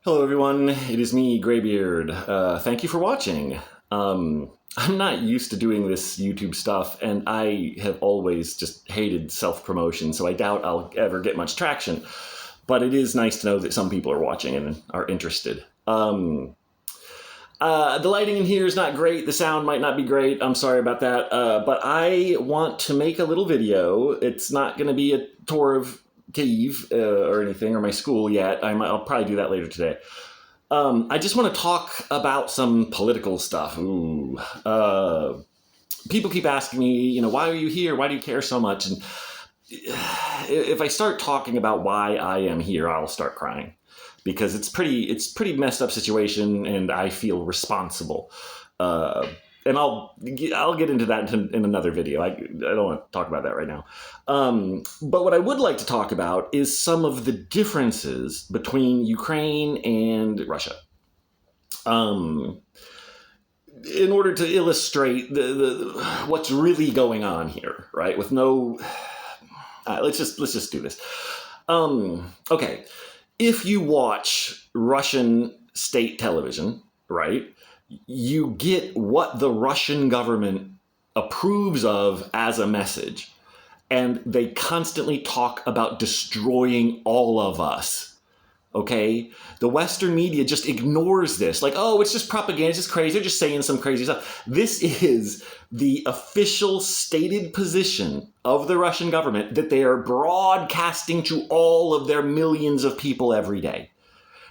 Hello everyone, it is me, Greybeard. Thank you for watching. I'm not used to doing this YouTube stuff, and I have always just hated self-promotion, so I doubt I'll ever get much traction. But it is nice to know that some people are watching and are interested. The lighting in here is not great, the sound might not be great, I'm sorry about that, but I want to make a little video. It's not going to be a tour of Kyiv or anything, or my school yet. I'll probably do that later today. I just want to talk about some political stuff. People keep asking me, why are you here? Why do you care so much? And if I start talking about why I am here, I'll start crying because it's pretty messed up situation, and I feel responsible. And I'll get into that in another video. I don't want to talk about that right now. But what I would like to talk about is some of the differences between Ukraine and Russia. In order to illustrate the what's really going on here, right? With no, let's just do this. Okay, if you watch Russian state television, right? You get what the Russian government approves of as a message. And they constantly talk about destroying all of us. Okay? The Western media just ignores this. Like, oh, it's just propaganda. It's just crazy. They're just saying some crazy stuff. This is the official stated position of the Russian government that they are broadcasting to all of their millions of people every day.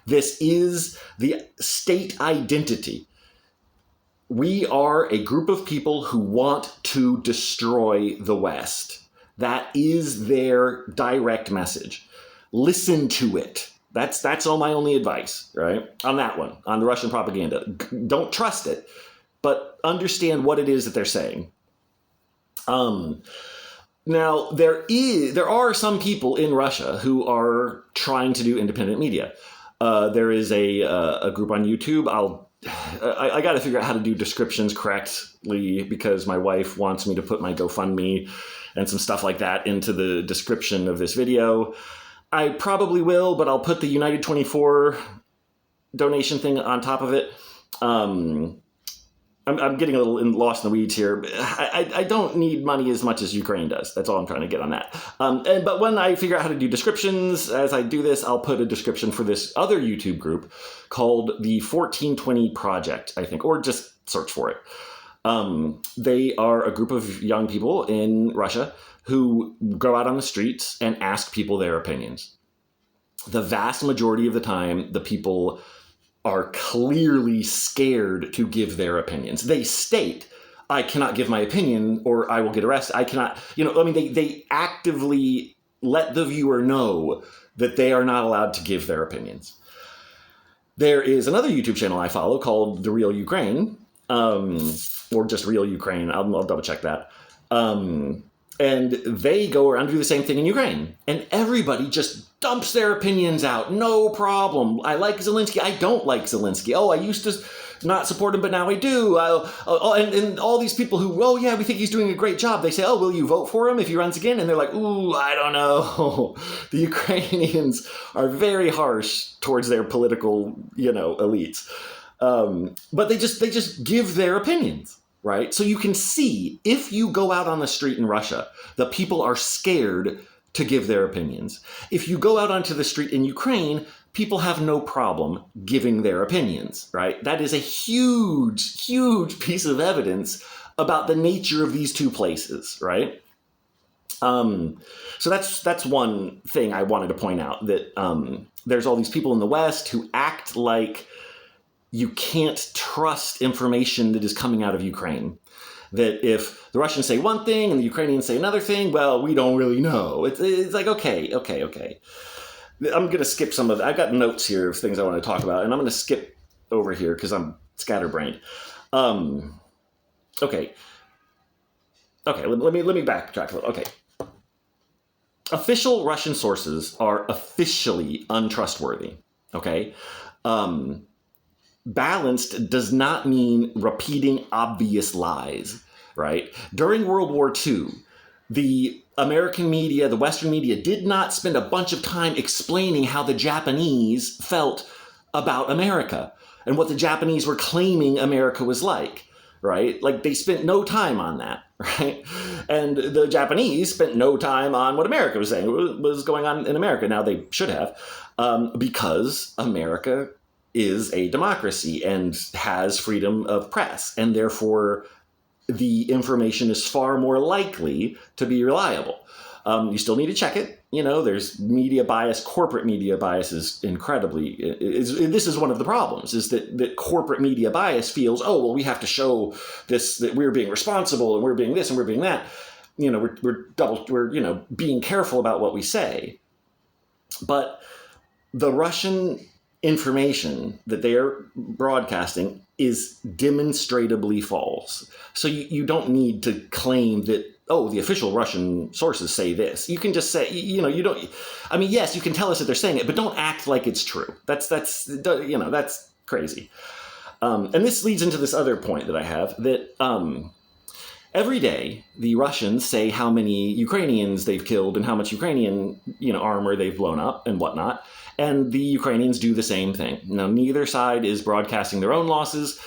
This is the state identity. We are a group of people who want to destroy the West. That is their direct message. Listen to it. That's all my only advice, right? On that one, on the Russian propaganda. Don't trust it, but understand what it is that they're saying. Now, there are some people in Russia who are trying to do independent media. There is a group on YouTube. I got to figure out how to do descriptions correctly because my wife wants me to put my GoFundMe and some stuff like that into the description of this video. I probably will, but I'll put the United 24 donation thing on top of it. I'm getting a little lost in the weeds here. I don't need money as much as Ukraine does. That's all I'm trying to get on that. But when I figure out how to do descriptions, as I do this, I'll put a description for this other YouTube group called the 1420 Project, I think, or just search for it. They are a group of young people in Russia who go out on the streets and ask people their opinions. The vast majority of the time, the people are clearly scared to give their opinions. They state, I cannot give my opinion or I will get arrested. I cannot, they actively let the viewer know that they are not allowed to give their opinions. There is another YouTube channel I follow called The Real Ukraine, or just Real Ukraine. I'll double check that. And they go around and do the same thing in Ukraine. And everybody just dumps their opinions out. No problem. I like Zelensky. I don't like Zelensky. Oh, I used to not support him, but now I do. And all these people who, oh, yeah, we think he's doing a great job. They say, oh, will you vote for him if he runs again? And they're like, ooh, I don't know. The Ukrainians are very harsh towards their political, elites. But they just give their opinions. Right? So you can see, if you go out on the street in Russia, the people are scared to give their opinions. If you go out onto the street in Ukraine, people have no problem giving their opinions, right? That is a huge, huge piece of evidence about the nature of these two places, right? So that's one thing I wanted to point out, that there's all these people in the West who act like you can't trust information that is coming out of Ukraine. That if the Russians say one thing and the Ukrainians say another thing, well, we don't really know. It's like, okay. I'm going to skip some of it. I've got notes here of things I want to talk about, and I'm going to skip over here because I'm scatterbrained. Okay, let me backtrack a little. Okay. Official Russian sources are officially untrustworthy, okay? Balanced does not mean repeating obvious lies, right? During World War II, the American media, the Western media, did not spend a bunch of time explaining how the Japanese felt about America and what the Japanese were claiming America was like, right? Like, they spent no time on that, right? And the Japanese spent no time on what America was saying, was going on in America. Now, they should have, because America is a democracy and has freedom of press, and therefore the information is far more likely to be reliable. You still need to check it. There's media bias. Corporate media bias is incredibly... this is one of the problems, is that corporate media bias feels, oh, well, we have to show this, that we're being responsible and we're being this and we're being that. We're being careful about what we say. But the Russian information that they are broadcasting is demonstrably false. So you don't need to claim that, oh, the official Russian sources say this. You can just say, you don't... I mean, yes, you can tell us that they're saying it, but don't act like it's true. That's crazy. And this leads into this other point that I have, that every day the Russians say how many Ukrainians they've killed and how much Ukrainian, armor they've blown up and whatnot. And the Ukrainians do the same thing. Now, neither side is broadcasting their own losses,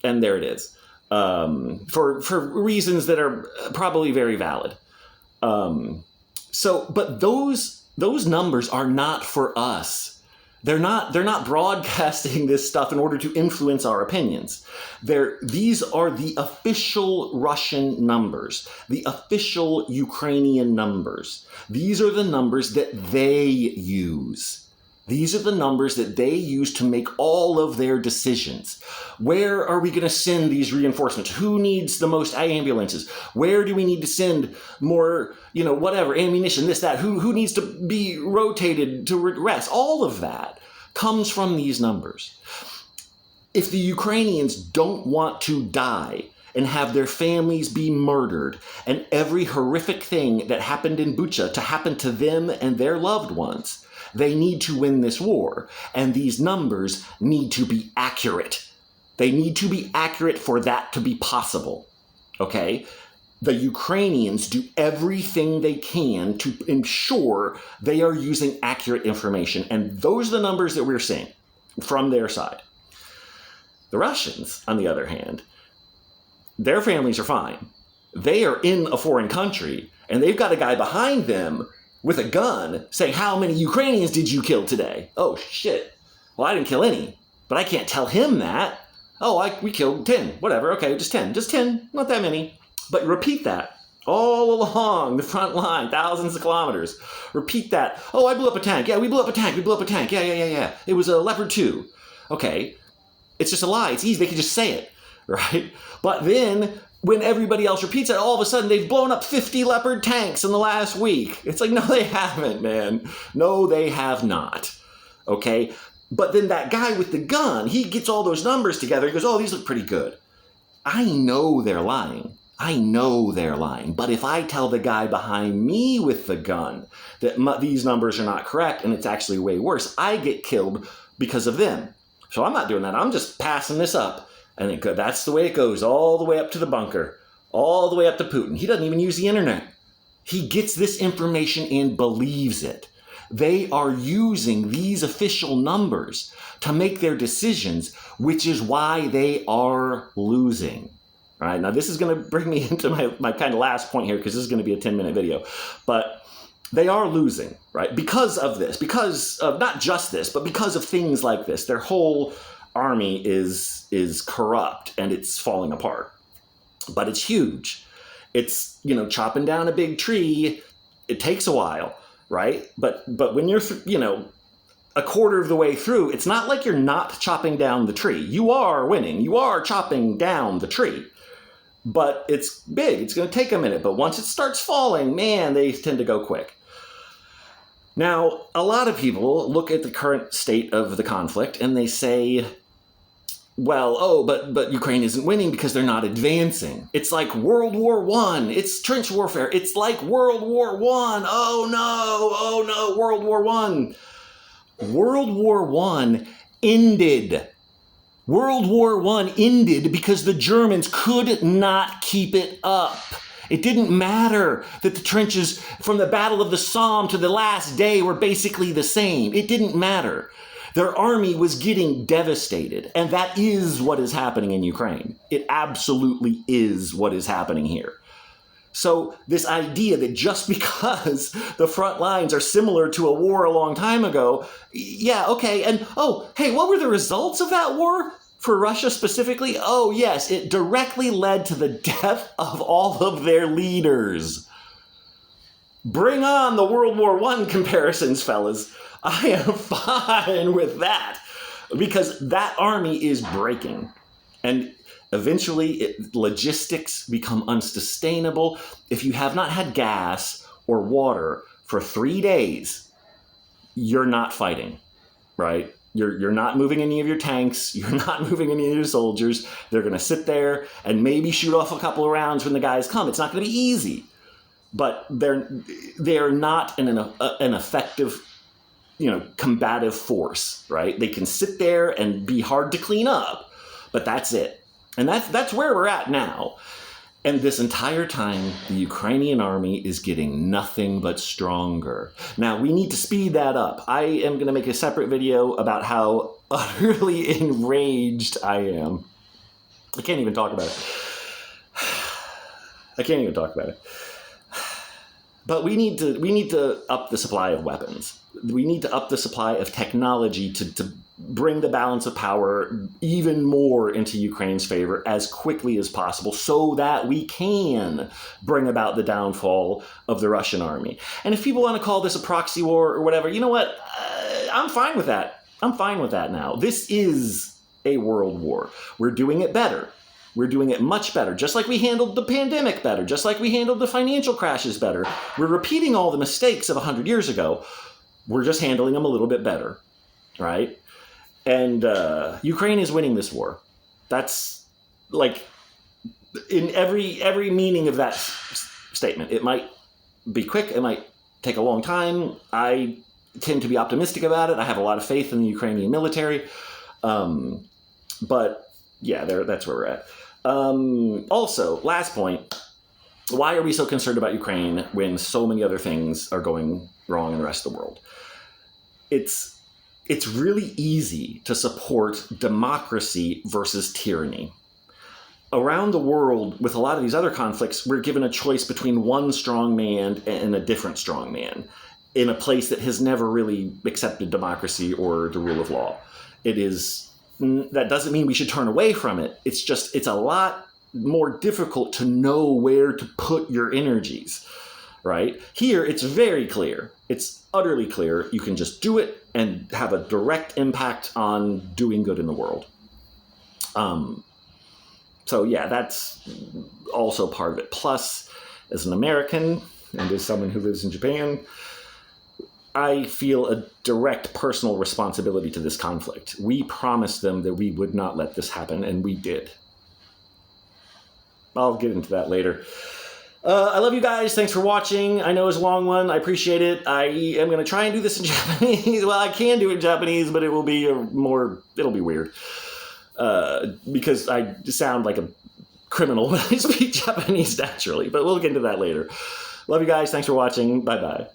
and there it is. For reasons that are probably very valid. But those numbers are not for us. They're not broadcasting this stuff in order to influence our opinions. These are the official Russian numbers, the official Ukrainian numbers. These are the numbers that they use. These are the numbers that they use to make all of their decisions. Where are we going to send these reinforcements? Who needs the most ambulances? Where do we need to send more, whatever, ammunition, this, that? Who needs to be rotated to rest? All of that comes from these numbers. If the Ukrainians don't want to die and have their families be murdered and every horrific thing that happened in Bucha to happen to them and their loved ones, they need to win this war, and these numbers need to be accurate. They need to be accurate for that to be possible, okay? The Ukrainians do everything they can to ensure they are using accurate information, and those are the numbers that we're seeing from their side. The Russians, on the other hand, their families are fine. They are in a foreign country, and they've got a guy behind them with a gun saying, how many Ukrainians did you kill today? Oh, shit. Well, I didn't kill any, but I can't tell him that. Oh, we killed 10. Whatever. Okay, just 10. Just 10. Not that many. But repeat that all along the front line, thousands of kilometers. Repeat that. Oh, I blew up a tank. Yeah, we blew up a tank. We blew up a tank. Yeah. It was a Leopard 2. Okay. It's just a lie. It's easy. They can just say it, right? But then when everybody else repeats it, all of a sudden they've blown up 50 Leopard tanks in the last week. It's like, no, they haven't, man. No, they have not. Okay? But then that guy with the gun, he gets all those numbers together. He goes, oh, these look pretty good. I know they're lying. But if I tell the guy behind me with the gun that these numbers are not correct and it's actually way worse, I get killed because of them. So I'm not doing that. I'm just passing this up. And that's the way it goes, all the way up to the bunker, all the way up to Putin. He doesn't even use the internet. He gets this information and believes it. They are using these official numbers to make their decisions, which is why they are losing. All right, now this is going to bring me into my kind of last point here, because this is going to be a 10-minute video. But they are losing, right? Because of this, because of not just this, but because of things like this. Their whole army is corrupt and it's falling apart. But it's huge. It's, chopping down a big tree. It takes a while, right? But when you're, a quarter of the way through, it's not like you're not chopping down the tree. You are winning. You are chopping down the tree. But it's big. It's going to take a minute. But once it starts falling, man, they tend to go quick. Now, a lot of people look at the current state of the conflict and they say, well, but Ukraine isn't winning because they're not advancing. It's like World War I. It's trench warfare. It's like World War I. Oh no, World War I. World War I ended. World War I ended because the Germans could not keep it up. It didn't matter that the trenches from the Battle of the Somme to the last day were basically the same. It didn't matter. Their army was getting devastated, and that is what is happening in Ukraine. It absolutely is what is happening here. So this idea that just because the front lines are similar to a war a long time ago, yeah, okay, and oh, hey, what were the results of that war? For Russia specifically? Oh, yes, it directly led to the death of all of their leaders. Bring on the World War I comparisons, fellas. I am fine with that because that army is breaking. And eventually, logistics become unsustainable. If you have not had gas or water for 3 days, you're not fighting, right? You're not moving any of your tanks. You're not moving any of your soldiers. They're going to sit there and maybe shoot off a couple of rounds when the guys come. It's not going to be easy, but they're not an effective, combative force, right? They can sit there and be hard to clean up, but that's it. And that's where we're at now. And this entire time, the Ukrainian army is getting nothing but stronger. Now, we need to speed that up. I am going to make a separate video about how utterly enraged I am. I can't even talk about it. But we need to up the supply of weapons. We need to up the supply of technology to bring the balance of power even more into Ukraine's favor as quickly as possible so that we can bring about the downfall of the Russian army. And if people want to call this a proxy war or whatever, you know what? I'm fine with that. I'm fine with that now. This is a world war. We're doing it better. We're doing it much better, just like we handled the pandemic better, just like we handled the financial crashes better. We're repeating all the mistakes of 100 years ago. We're just handling them a little bit better, right? And Ukraine is winning this war. That's like in every meaning of that statement. It might be quick. It might take a long time. I tend to be optimistic about it. I have a lot of faith in the Ukrainian military. But yeah, that's where we're at. Also, last point. Why are we so concerned about Ukraine when so many other things are going wrong in the rest of the world? It's really easy to support democracy versus tyranny. Around the world, with a lot of these other conflicts, we're given a choice between one strong man and a different strong man in a place that has never really accepted democracy or the rule of law. That doesn't mean we should turn away from it. It's a lot more difficult to know where to put your energies, right? Here, it's very clear. It's utterly clear. You can just do it and have a direct impact on doing good in the world. So yeah, that's also part of it. Plus, as an American and as someone who lives in Japan, I feel a direct personal responsibility to this conflict. We promised them that we would not let this happen, and we did. I'll get into that later. I love you guys. Thanks for watching. I know it's a long one. I appreciate it. I am going to try and do this in Japanese. Well, I can do it in Japanese, but it will be it'll be weird. Because I sound like a criminal when I speak Japanese naturally. But we'll get into that later. Love you guys. Thanks for watching. Bye-bye.